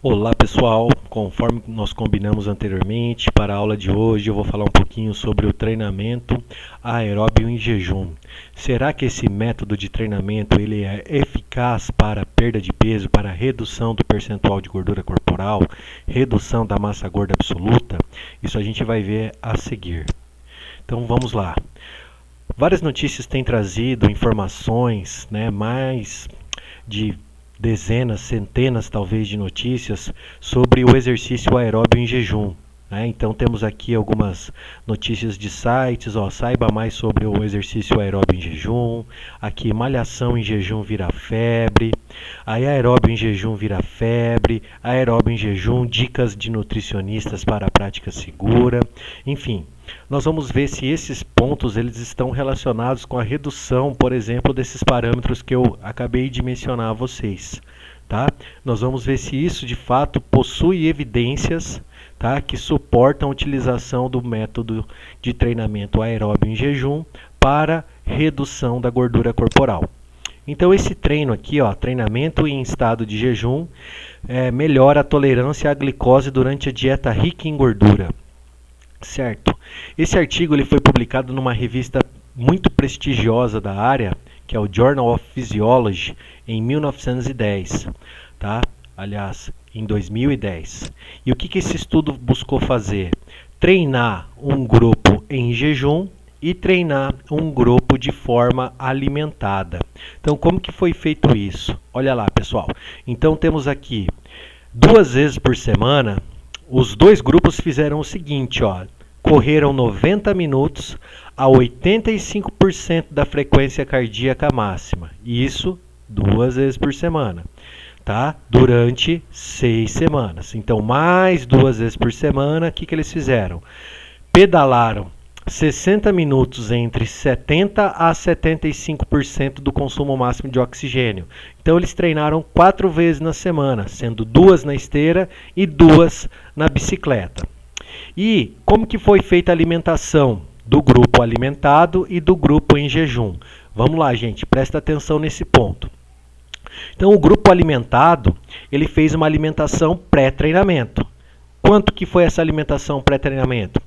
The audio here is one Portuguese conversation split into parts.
Olá pessoal, conforme nós combinamos anteriormente, para a aula de hoje eu vou falar um pouquinho sobre o treinamento aeróbio em jejum. Será que esse método de treinamento ele é eficaz para perda de peso, para redução do percentual de gordura corporal, redução da massa gorda absoluta? Isso a gente vai ver a seguir. Então vamos lá. Várias notícias têm trazido informações, mais de dezenas, centenas talvez de notícias sobre o exercício aeróbio em jejum. Então temos aqui algumas notícias de sites, saiba mais sobre o exercício aeróbio em jejum, aqui malhação em jejum vira febre, aí aeróbio em jejum vira febre, aeróbio em jejum, dicas de nutricionistas para a prática segura, enfim. Nós vamos ver se esses pontos eles estão relacionados com a redução, por exemplo, desses parâmetros que eu acabei de mencionar a vocês. Tá? Nós vamos ver se isso de fato possui evidências, tá, que suportam a utilização do método de treinamento aeróbio em jejum para redução da gordura corporal. Então esse treino aqui, treinamento em estado de jejum, melhora a tolerância à glicose durante a dieta rica em gordura. Certo. Esse artigo ele foi publicado numa revista muito prestigiosa da área, que é o Journal of Physiology, em 1910, tá? Aliás, em 2010. E o que esse estudo buscou fazer? Treinar um grupo em jejum e treinar um grupo de forma alimentada. Então, como que foi feito isso? Olha lá, pessoal. Então, temos aqui 2 vezes por semana. Os dois grupos fizeram o seguinte, correram 90 minutos a 85% da frequência cardíaca máxima. Isso 2 vezes por semana, tá? Durante 6 semanas. Então, mais 2 vezes por semana, o que eles fizeram? Pedalaram 60 minutos entre 70% a 75% do consumo máximo de oxigênio. Então eles treinaram 4 vezes na semana, sendo 2 na esteira e 2 na bicicleta. E como que foi feita a alimentação do grupo alimentado e do grupo em jejum? Vamos lá, gente, presta atenção nesse ponto. Então o grupo alimentado, ele fez uma alimentação pré-treinamento. Quanto que foi essa alimentação pré-treinamento?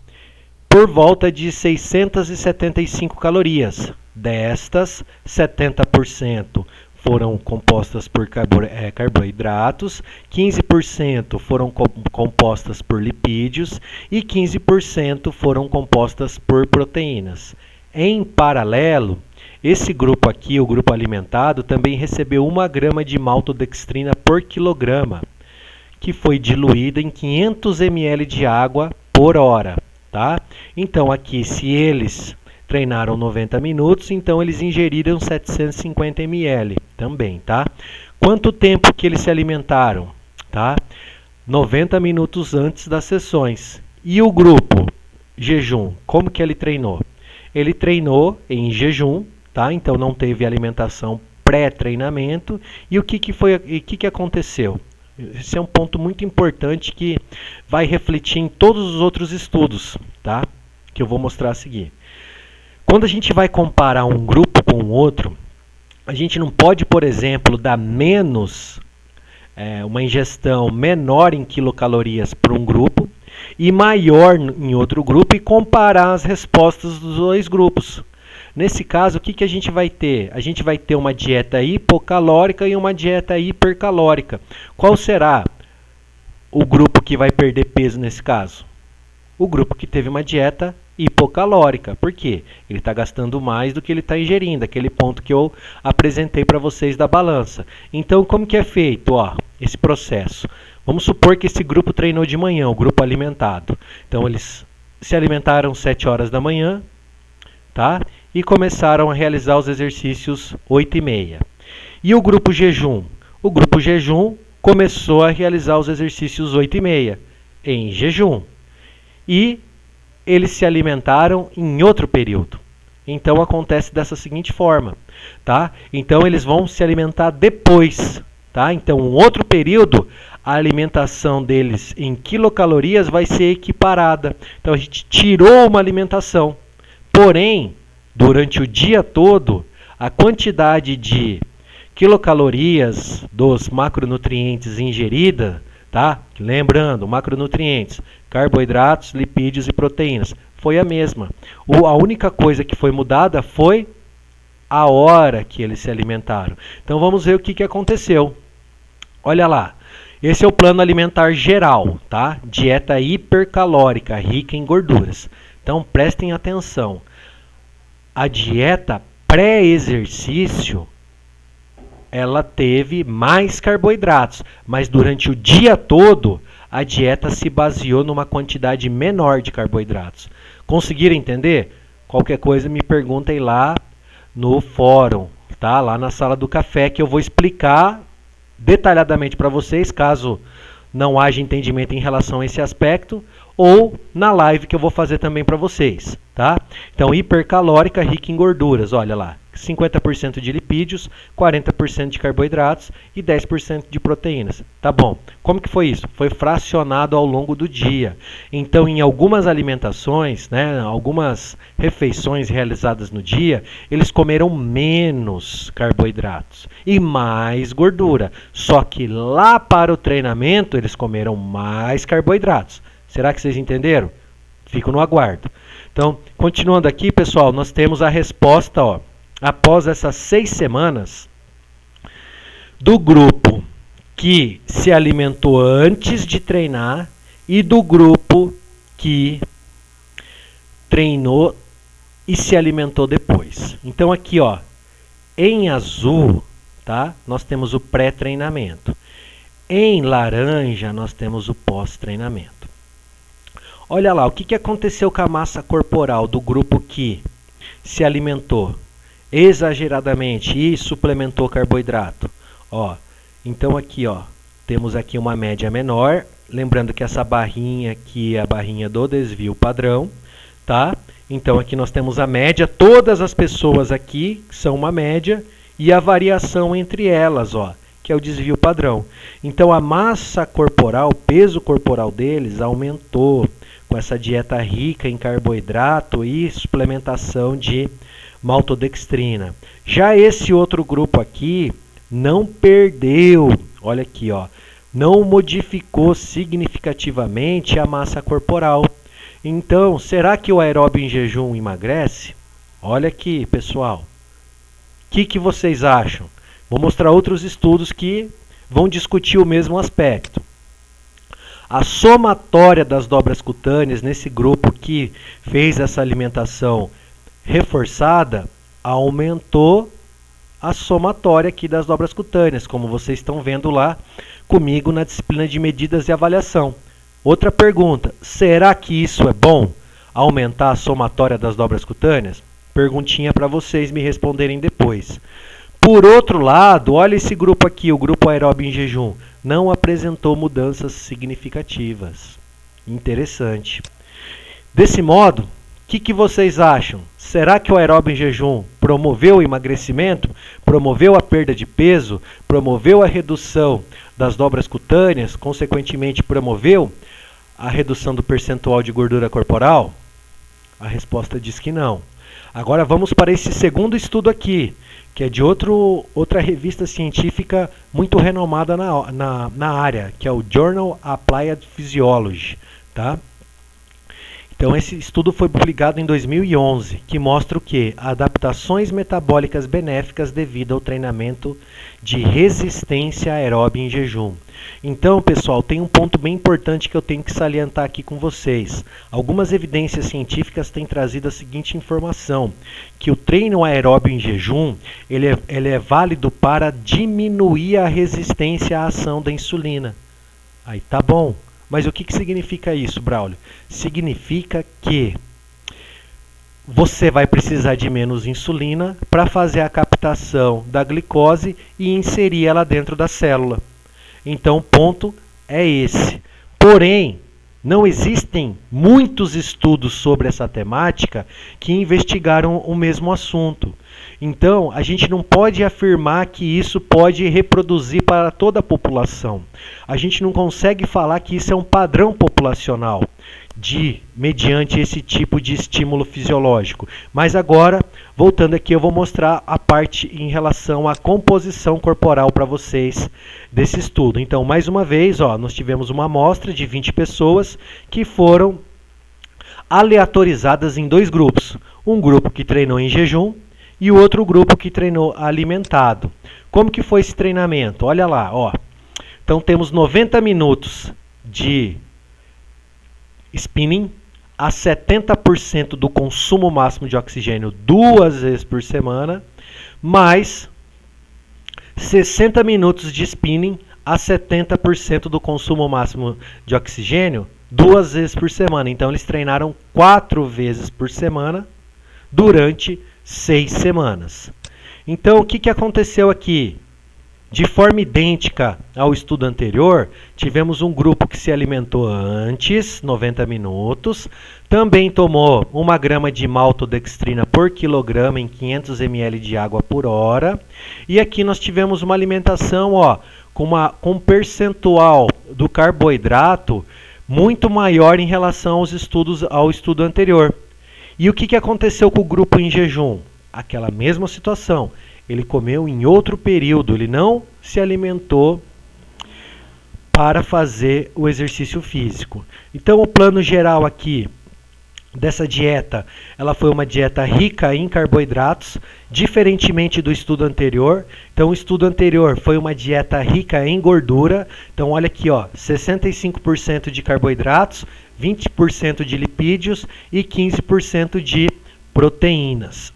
Por volta de 675 calorias. Destas, 70% foram compostas por carboidratos, 15% foram compostas por lipídios e 15% foram compostas por proteínas. Em paralelo, esse grupo aqui, o grupo alimentado, também recebeu 1 grama de maltodextrina por quilograma, que foi diluída em 500 ml de água por hora. Tá? Então aqui, se eles treinaram 90 minutos, então eles ingeriram 750 ml também, tá? Quanto tempo que eles se alimentaram? Tá? 90 minutos antes das sessões. E o grupo jejum, como que ele treinou? Ele treinou em jejum, tá? Então não teve alimentação pré-treinamento. E o que aconteceu? Esse é um ponto muito importante que vai refletir em todos os outros estudos, tá? Que eu vou mostrar a seguir. Quando a gente vai comparar um grupo com o outro, a gente não pode, por exemplo, dar uma ingestão menor em quilocalorias para um grupo e maior em outro grupo e comparar as respostas dos dois grupos. Nesse caso, o que a gente vai ter? A gente vai ter uma dieta hipocalórica e uma dieta hipercalórica. Qual será o grupo que vai perder peso nesse caso? O grupo que teve uma dieta hipocalórica. Por quê? Ele está gastando mais do que ele está ingerindo, aquele ponto que eu apresentei para vocês da balança. Então, como que é feito esse processo? Vamos supor que esse grupo treinou de manhã, o grupo alimentado. Então, eles se alimentaram 7 horas da manhã, tá? E começaram a realizar os exercícios 8h30. E o grupo jejum? O grupo jejum começou a realizar os exercícios 8h30 em jejum. E eles se alimentaram em outro período. Então acontece dessa seguinte forma, tá? Então eles vão se alimentar depois, tá? Então um outro período, a alimentação deles em quilocalorias vai ser equiparada. Então a gente tirou uma alimentação, porém durante o dia todo, a quantidade de quilocalorias dos macronutrientes ingerida tá? Lembrando, macronutrientes, carboidratos, lipídios e proteínas. Foi a mesma. A única coisa que foi mudada foi a hora que eles se alimentaram. Então vamos ver o que aconteceu. Olha lá. Esse é o plano alimentar geral, tá? Dieta hipercalórica, rica em gorduras. Então prestem atenção. A dieta pré-exercício, ela teve mais carboidratos, mas durante o dia todo a dieta se baseou numa quantidade menor de carboidratos. Conseguiram entender? Qualquer coisa me perguntem lá no fórum, tá? Lá na sala do café, que eu vou explicar detalhadamente para vocês, caso não haja entendimento em relação a esse aspecto, ou na live que eu vou fazer também para vocês, tá? Então, hipercalórica, rica em gorduras, olha lá, 50% de lipídios, 40% de carboidratos e 10% de proteínas. Tá bom. Como que foi isso? Foi fracionado ao longo do dia. Então, em algumas alimentações, né, algumas refeições realizadas no dia, eles comeram menos carboidratos e mais gordura. Só que lá para o treinamento, eles comeram mais carboidratos. Será que vocês entenderam? Fico no aguardo. Então, continuando aqui, pessoal, nós temos a resposta, ó. Após essas 6 semanas, do grupo que se alimentou antes de treinar e do grupo que treinou e se alimentou depois. Então aqui, ó, em azul, tá? Nós temos o pré-treinamento. Em laranja, nós temos o pós-treinamento. Olha lá, o que aconteceu com a massa corporal do grupo que se alimentou exageradamente e suplementou carboidrato? Ó, então aqui, ó, temos aqui uma média menor. Lembrando que essa barrinha aqui é a barrinha do desvio padrão, tá? Então aqui nós temos a média, todas as pessoas aqui são uma média e a variação entre elas, ó, que é o desvio padrão. Então a massa corporal, o peso corporal deles aumentou com essa dieta rica em carboidrato e suplementação de maltodextrina. Já esse outro grupo aqui não perdeu, olha aqui, ó, não modificou significativamente a massa corporal. Então, será que o aeróbio em jejum emagrece? Olha aqui, pessoal. O que vocês acham? Vou mostrar outros estudos que vão discutir o mesmo aspecto. A somatória das dobras cutâneas nesse grupo que fez essa alimentação reforçada aumentou a somatória aqui das dobras cutâneas, como vocês estão vendo lá comigo na disciplina de medidas e avaliação. Outra pergunta, será que isso é bom? Aumentar a somatória das dobras cutâneas? Perguntinha para vocês me responderem depois. Por outro lado, olha esse grupo aqui, o grupo aeróbio em jejum, não apresentou mudanças significativas. Interessante. Desse modo, o que vocês acham? Será que o aeróbio em jejum promoveu o emagrecimento, promoveu a perda de peso, promoveu a redução das dobras cutâneas, consequentemente promoveu a redução do percentual de gordura corporal? A resposta diz que não. Agora vamos para esse segundo estudo aqui, que é de outra revista científica muito renomada na área, que é o Journal Applied Physiology, tá? Então esse estudo foi publicado em 2011, que mostra o quê? Adaptações metabólicas benéficas devido ao treinamento de resistência aeróbia em jejum. Então, pessoal, tem um ponto bem importante que eu tenho que salientar aqui com vocês. Algumas evidências científicas têm trazido a seguinte informação, que o treino aeróbio em jejum, ele é válido para diminuir a resistência à ação da insulina. Aí tá bom. Mas o que significa isso, Braulio? Significa que você vai precisar de menos insulina para fazer a captação da glicose e inserir ela dentro da célula. Então, o ponto é esse. Porém, não existem muitos estudos sobre essa temática que investigaram o mesmo assunto. Então, a gente não pode afirmar que isso pode reproduzir para toda a população. A gente não consegue falar que isso é um padrão populacional mediante esse tipo de estímulo fisiológico. Mas agora, voltando aqui, eu vou mostrar a parte em relação à composição corporal para vocês desse estudo. Então, mais uma vez, nós tivemos uma amostra de 20 pessoas que foram aleatorizadas em dois grupos. Um grupo que treinou em jejum e o outro grupo que treinou alimentado. Como que foi esse treinamento? Olha lá, Então temos 90 minutos de spinning a 70% do consumo máximo de oxigênio 2 vezes por semana, mais 60 minutos de spinning a 70% do consumo máximo de oxigênio 2 vezes por semana. Então eles treinaram 4 vezes por semana durante 6 semanas. Então o que aconteceu aqui? De forma idêntica ao estudo anterior, tivemos um grupo que se alimentou antes, 90 minutos, também tomou 1 grama de maltodextrina por quilograma em 500 ml de água por hora. E aqui nós tivemos uma alimentação com um percentual do carboidrato muito maior em relação ao estudo anterior. E o que aconteceu com o grupo em jejum? Aquela mesma situação. Ele comeu em outro período, ele não se alimentou para fazer o exercício físico. Então o plano geral aqui dessa dieta, ela foi uma dieta rica em carboidratos, diferentemente do estudo anterior. Então o estudo anterior foi uma dieta rica em gordura. Então olha aqui, 65% de carboidratos, 20% de lipídios e 15% de proteínas.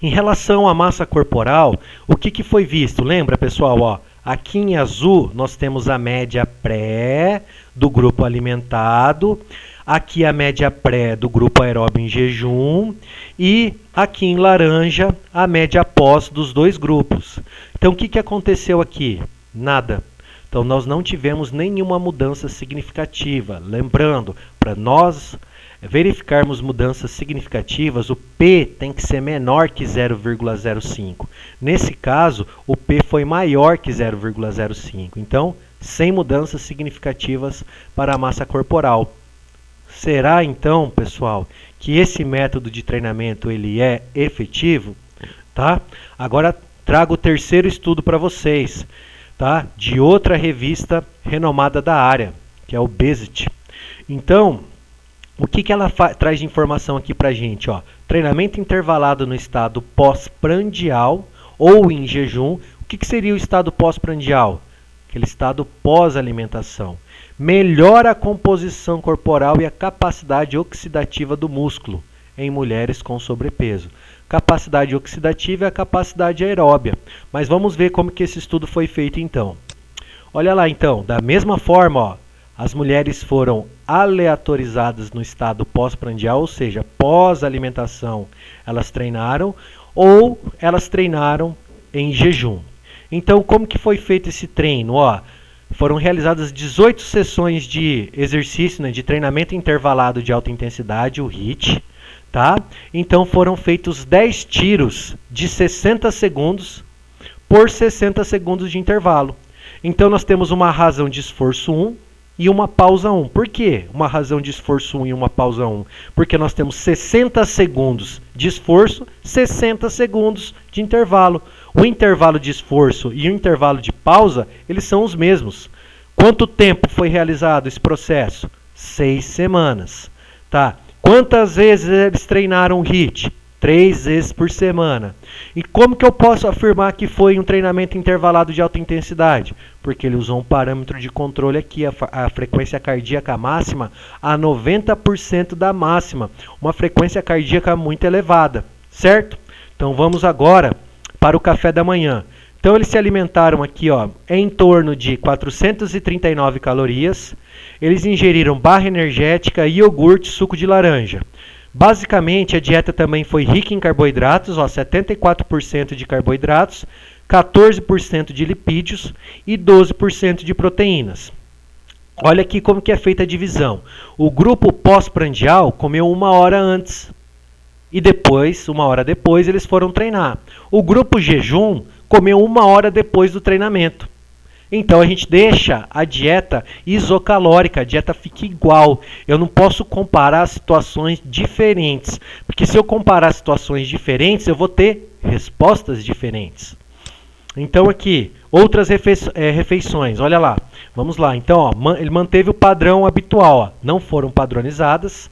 Em relação à massa corporal, o que foi visto? Lembra, pessoal? Aqui em azul nós temos a média pré do grupo alimentado, aqui a média pré do grupo aeróbio em jejum e aqui em laranja a média pós dos dois grupos. Então o que aconteceu aqui? Nada. Então nós não tivemos nenhuma mudança significativa. Lembrando, para nós verificarmos mudanças significativas, o P tem que ser menor que 0,05. Nesse caso, o P foi maior que 0,05. Então, sem mudanças significativas para a massa corporal. Será então, pessoal, que esse método de treinamento ele é efetivo? Tá? Agora trago o terceiro estudo para vocês, tá? De outra revista renomada da área, que é o Obesity. Então, o que ela traz de informação aqui para a gente? Treinamento intervalado no estado pós-prandial ou em jejum. O que seria o estado pós-prandial? Aquele estado pós-alimentação. Melhora a composição corporal e a capacidade oxidativa do músculo em mulheres com sobrepeso. Capacidade oxidativa é a capacidade aeróbia. Mas vamos ver como que esse estudo foi feito então. Olha lá então, da mesma forma, as mulheres foram aleatorizadas no estado pós-prandial, ou seja, pós-alimentação, elas treinaram ou elas treinaram em jejum. Então, como que foi feito esse treino? Foram realizadas 18 sessões de exercício, de treinamento intervalado de alta intensidade, o HIIT. Tá? Então, foram feitos 10 tiros de 60 segundos por 60 segundos de intervalo. Então, nós temos uma razão de esforço 1 e uma pausa 1. Por quê? Uma razão de esforço 1 e uma pausa 1? Porque nós temos 60 segundos de esforço, 60 segundos de intervalo. O intervalo de esforço e o intervalo de pausa, eles são os mesmos. Quanto tempo foi realizado esse processo? 6 semanas. Tá? Quantas vezes eles treinaram o HIIT? 3 vezes por semana. E como que eu posso afirmar que foi um treinamento intervalado de alta intensidade? Porque ele usou um parâmetro de controle aqui, a frequência cardíaca máxima, a 90% da máxima. Uma frequência cardíaca muito elevada, certo? Então vamos agora para o café da manhã. Então eles se alimentaram aqui em torno de 439 calorias. Eles ingeriram barra energética, iogurte, suco de laranja. Basicamente, a dieta também foi rica em carboidratos, 74% de carboidratos, 14% de lipídios e 12% de proteínas. Olha aqui como que é feita a divisão. O grupo pós-prandial comeu 1 hora antes. e depois, 1 hora depois, eles foram treinar. O grupo jejum comeu 1 hora depois do treinamento. Então a gente deixa a dieta isocalórica, a dieta fica igual. Eu não posso comparar situações diferentes, porque se eu comparar situações diferentes, eu vou ter respostas diferentes. Então aqui, outras refeições, olha lá. Vamos lá, então ó, ele manteve o padrão habitual, ó, não foram padronizadas.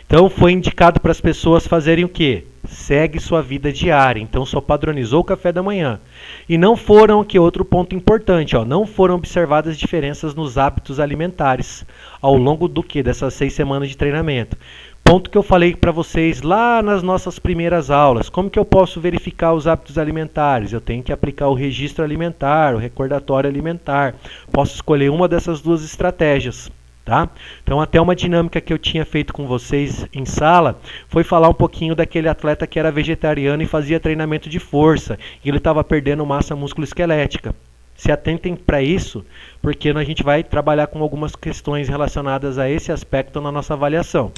Então foi indicado para as pessoas fazerem o quê? Segue sua vida diária. Então só padronizou o café da manhã. E não foram, aqui outro ponto importante, ó, não foram observadas diferenças nos hábitos alimentares ao longo do que? Dessas 6 semanas de treinamento. Ponto que eu falei para vocês lá nas nossas primeiras aulas. Como que eu posso verificar os hábitos alimentares? Eu tenho que aplicar o registro alimentar, o recordatório alimentar. Posso escolher uma dessas duas estratégias. Tá? Então até uma dinâmica que eu tinha feito com vocês em sala foi falar um pouquinho daquele atleta que era vegetariano e fazia treinamento de força e ele estava perdendo massa musculoesquelética. Se atentem para isso, porque a gente vai trabalhar com algumas questões relacionadas a esse aspecto na nossa avaliação.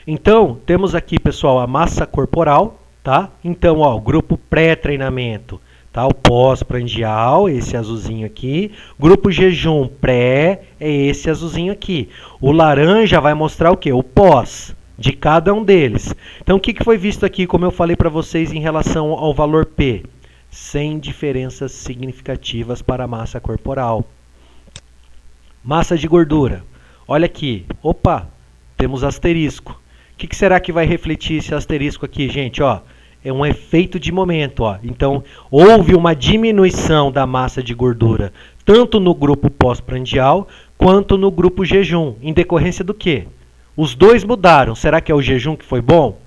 Então, temos aqui, pessoal, a massa corporal, tá? Então, ó, o grupo pré-treinamento. Tá, o pós-prandial, esse azulzinho aqui. Grupo jejum pré é esse azulzinho aqui. O laranja vai mostrar o quê? O pós de cada um deles. Então, o que foi visto aqui, como eu falei para vocês, em relação ao valor P? Sem diferenças significativas para a massa corporal. Massa de gordura. Olha aqui. Opa, temos asterisco. O que será que vai refletir esse asterisco aqui, gente? Ó. É um efeito de momento, ó. Então, houve uma diminuição da massa de gordura, tanto no grupo pós-prandial, quanto no grupo jejum. Em decorrência do quê? Os dois mudaram. Será que é o jejum que foi bom?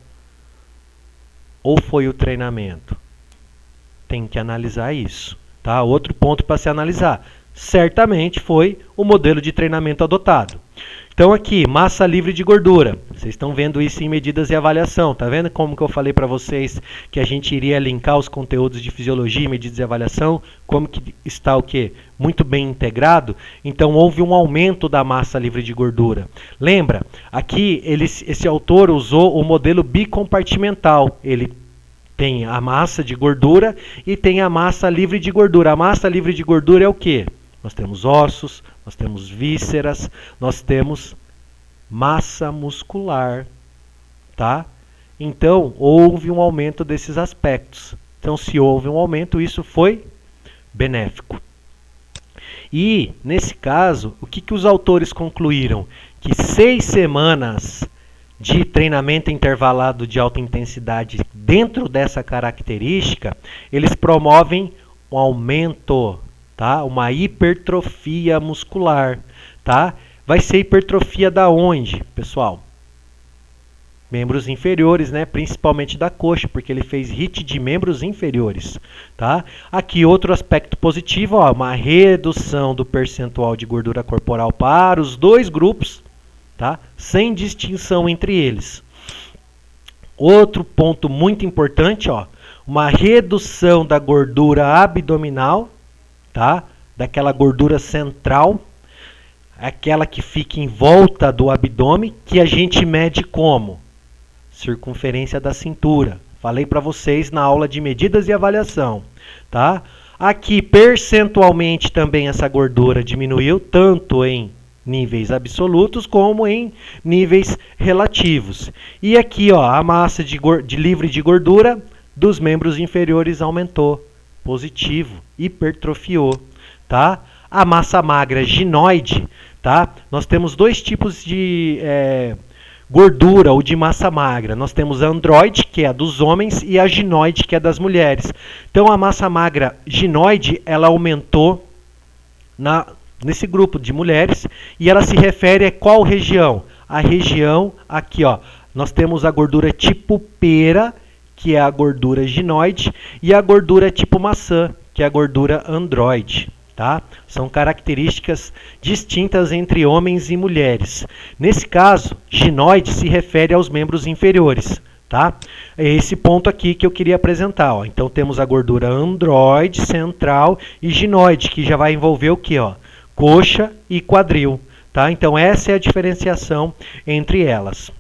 Ou foi o treinamento? Tem que analisar isso. Tá? Outro ponto para se analisar. Certamente foi o modelo de treinamento adotado. Então aqui, massa livre de gordura. Vocês estão vendo isso em medidas e avaliação. Tá vendo como que eu falei para vocês que a gente iria linkar os conteúdos de fisiologia, medidas e avaliação? Como que está o quê? Muito bem integrado. Então houve um aumento da massa livre de gordura. Lembra? Aqui esse autor usou o modelo bicompartimental. Ele tem a massa de gordura e tem a massa livre de gordura. A massa livre de gordura é o quê? Nós temos ossos, nós temos vísceras, nós temos massa muscular, tá? Então, houve um aumento desses aspectos. Então, se houve um aumento, isso foi benéfico. E, nesse caso, o que os autores concluíram? Que 6 semanas de treinamento intervalado de alta intensidade dentro dessa característica, eles promovem um aumento, tá? Uma hipertrofia muscular, tá? Vai ser hipertrofia da onde, pessoal? Membros inferiores, né? Principalmente da coxa, porque ele fez HIIT de membros inferiores, tá? Aqui outro aspecto positivo, ó, uma redução do percentual de gordura corporal para os dois grupos, tá? Sem distinção entre eles. Outro ponto muito importante, ó, uma redução da gordura abdominal, tá? Daquela gordura central, aquela que fica em volta do abdômen, que a gente mede como? Circunferência da cintura. Falei para vocês na aula de medidas e avaliação, tá? Aqui, percentualmente também essa gordura diminuiu, tanto em níveis absolutos como em níveis relativos. E aqui, ó, a massa de livre de gordura dos membros inferiores aumentou. Positivo, hipertrofiou, tá? A massa magra ginoide, tá? Nós temos dois tipos de gordura ou de massa magra. Nós temos a androide, que é a dos homens, e a ginoide, que é das mulheres. Então a massa magra ginoide, ela aumentou nesse grupo de mulheres e ela se refere a qual região? A região aqui, ó. Nós temos a gordura tipo pera, que é a gordura ginoide, e a gordura tipo maçã, que é a gordura androide. Tá? São características distintas entre homens e mulheres. Nesse caso, ginoide se refere aos membros inferiores. Tá? É esse ponto aqui que eu queria apresentar. Ó. Então temos a gordura androide, central e ginoide, que já vai envolver o que? Ó? Coxa e quadril. Tá? Então essa é a diferenciação entre elas.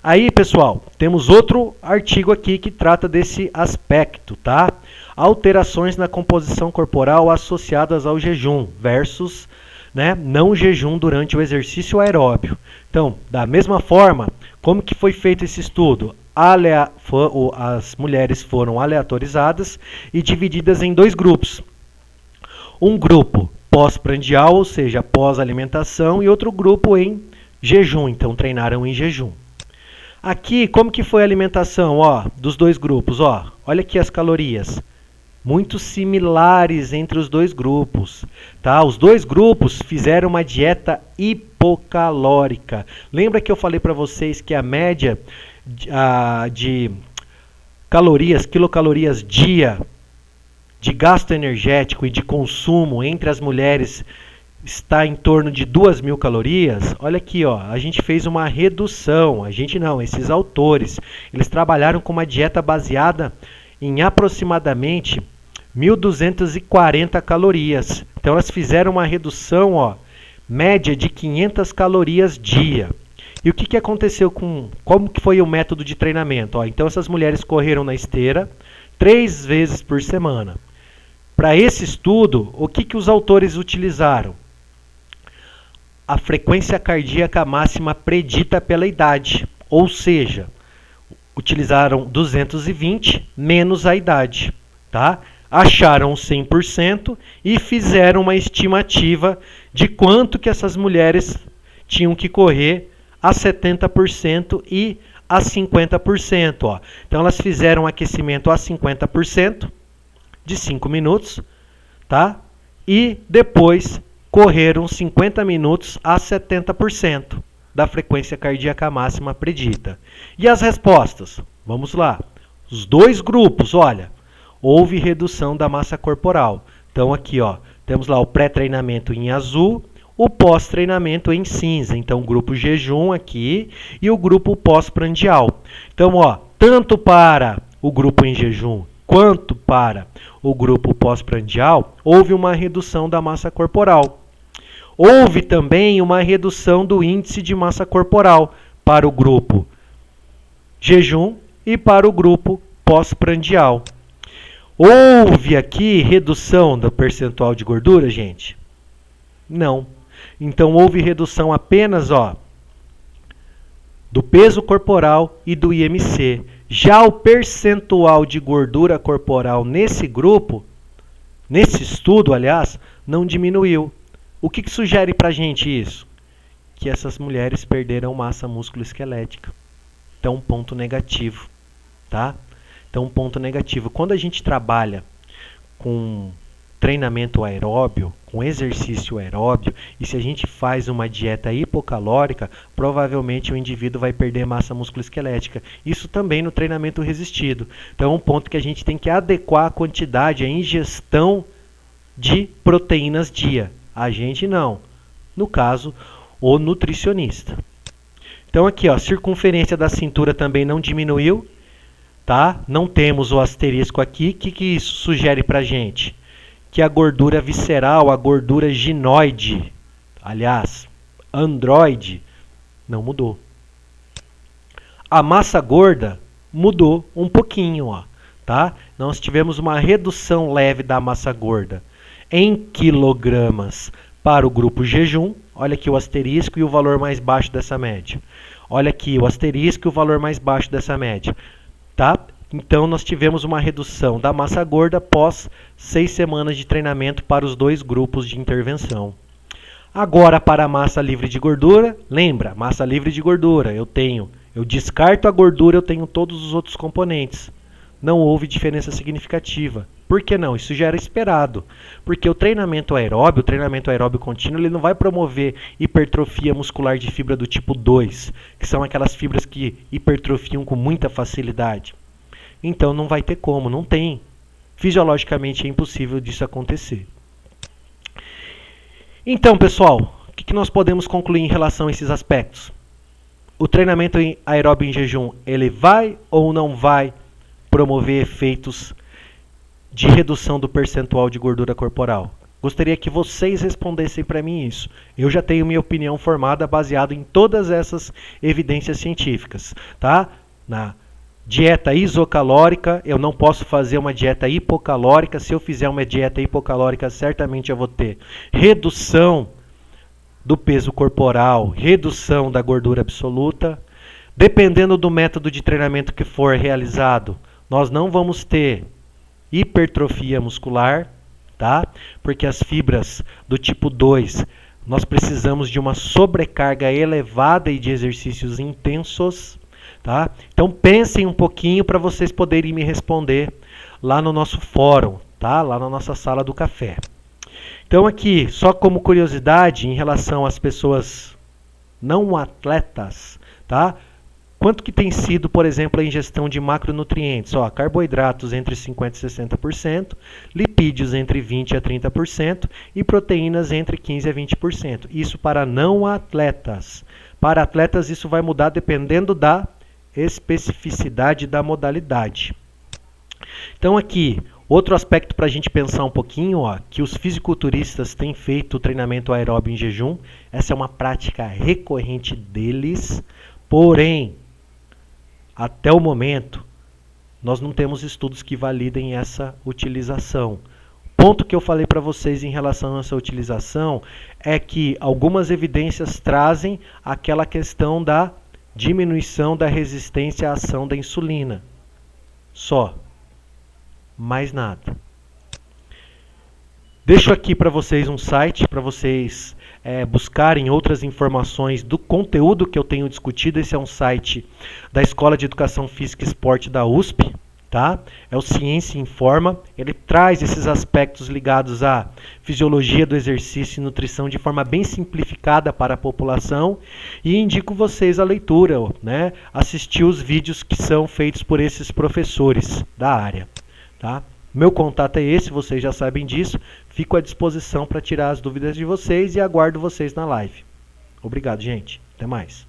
Aí, pessoal, temos outro artigo aqui que trata desse aspecto, tá? Alterações na composição corporal associadas ao jejum versus, né, não jejum durante o exercício aeróbio. Então, da mesma forma, como que foi feito esse estudo? As mulheres foram aleatorizadas e divididas em dois grupos. Um grupo pós-prandial, ou seja, pós-alimentação, e outro grupo em jejum, então treinaram em jejum. Aqui, como que foi a alimentação, ó, dos dois grupos? Ó, olha aqui as calorias. Muito similares entre os dois grupos, tá? Os dois grupos fizeram uma dieta hipocalórica. Lembra que eu falei para vocês que a média de calorias, quilocalorias dia, de gasto energético e de consumo entre as mulheres está em torno de 2.000 calorias? Olha aqui, ó, a gente fez uma redução. A gente não, esses autores, eles trabalharam com uma dieta baseada em aproximadamente 1.240 calorias. Então elas fizeram uma redução, ó, média de 500 calorias dia. E o que aconteceu como que foi o método de treinamento? Ó, então essas mulheres correram na esteira 3 vezes por semana. Para esse estudo, o que os autores utilizaram? A frequência cardíaca máxima predita pela idade, ou seja, utilizaram 220 menos a idade, tá? Acharam 100% e fizeram uma estimativa de quanto que essas mulheres tinham que correr a 70% e a 50%. Ó. Então elas fizeram um aquecimento a 50% de 5 minutos, tá? E depois correram 50 minutos a 70% da frequência cardíaca máxima predita. E as respostas? Vamos lá. Os dois grupos, olha, houve redução da massa corporal. Então aqui, ó, temos lá o pré-treinamento em azul, o pós-treinamento em cinza. Então, o grupo jejum aqui e o grupo pós-prandial. Então, ó, tanto para o grupo em jejum quanto para o grupo pós-prandial, houve uma redução da massa corporal. Houve também uma redução do índice de massa corporal para o grupo jejum e para o grupo pós-prandial. Houve aqui redução do percentual de gordura, gente? Não. Então, houve redução apenas, ó, do peso corporal e do IMC. Já o percentual de gordura corporal nesse grupo, nesse estudo, aliás, não diminuiu. O que sugere para a gente isso? Que essas mulheres perderam massa musculoesquelética. Então, ponto negativo, tá? Então, ponto negativo. Quando a gente trabalha com treinamento aeróbio, com exercício aeróbio, e se a gente faz uma dieta hipocalórica, provavelmente o indivíduo vai perder massa musculoesquelética. Isso também no treinamento resistido. Então, é um ponto que a gente tem que adequar a quantidade, a ingestão de proteínas dia. A gente não. No caso, o nutricionista. Então, aqui, ó, circunferência da cintura também não diminuiu, tá? Não temos o asterisco aqui. O que isso sugere para a gente? Que a gordura visceral, a gordura ginoide, aliás, androide, não mudou. A massa gorda mudou um pouquinho, ó, tá? Nós tivemos uma redução leve da massa gorda em quilogramas para o grupo jejum. Olha aqui o asterisco e o valor mais baixo dessa média. Olha aqui o asterisco e o valor mais baixo dessa média, tá? Então, nós tivemos uma redução da massa gorda após 6 semanas de treinamento para os dois grupos de intervenção. Agora, para a massa livre de gordura, lembra, massa livre de gordura, eu descarto a gordura, eu tenho todos os outros componentes. Não houve diferença significativa. Por que não? Isso já era esperado. Porque o treinamento aeróbio contínuo, ele não vai promover hipertrofia muscular de fibra do tipo 2, que são aquelas fibras que hipertrofiam com muita facilidade. Então não vai ter como, não tem. Fisiologicamente é impossível disso acontecer. Então, pessoal, o que nós podemos concluir em relação a esses aspectos? O treinamento aeróbio em jejum, ele vai ou não vai promover efeitos de redução do percentual de gordura corporal? Gostaria que vocês respondessem para mim isso. Eu já tenho minha opinião formada baseado em todas essas evidências científicas, tá? Na dieta isocalórica, eu não posso fazer uma dieta hipocalórica. Se eu fizer uma dieta hipocalórica, certamente eu vou ter redução do peso corporal, redução da gordura absoluta. Dependendo do método de treinamento que for realizado, nós não vamos ter hipertrofia muscular, tá? Porque as fibras do tipo 2, nós precisamos de uma sobrecarga elevada e de exercícios intensos, tá? Então pensem um pouquinho para vocês poderem me responder lá no nosso fórum, tá? Lá na nossa sala do café. Então aqui, só como curiosidade em relação às pessoas não atletas, tá? Quanto que tem sido, por exemplo, a ingestão de macronutrientes? Ó, carboidratos entre 50% e 60%, lipídios entre 20% a 30% e proteínas entre 15% a 20%. Isso para não atletas. Para atletas isso vai mudar dependendo da especificidade da modalidade. Então aqui, outro aspecto para a gente pensar um pouquinho, ó, que os fisiculturistas têm feito o treinamento aeróbio em jejum. Essa é uma prática recorrente deles, porém, até o momento, nós não temos estudos que validem essa utilização. Ponto que eu falei para vocês em relação a essa utilização é que algumas evidências trazem aquela questão da diminuição da resistência à ação da insulina. Só. Mais nada. Deixo aqui para vocês um site para vocês buscarem outras informações do conteúdo que eu tenho discutido. Esse é um site da Escola de Educação Física e Esporte da USP, tá? É o Ciência Informa. Ele traz esses aspectos ligados à fisiologia do exercício e nutrição de forma bem simplificada para a população, e indico vocês a leitura, né? Assistir os vídeos que são feitos por esses professores da área, tá? Meu contato é esse, vocês já sabem disso. Fico à disposição para tirar as dúvidas de vocês e aguardo vocês na live. Obrigado, gente. Até mais.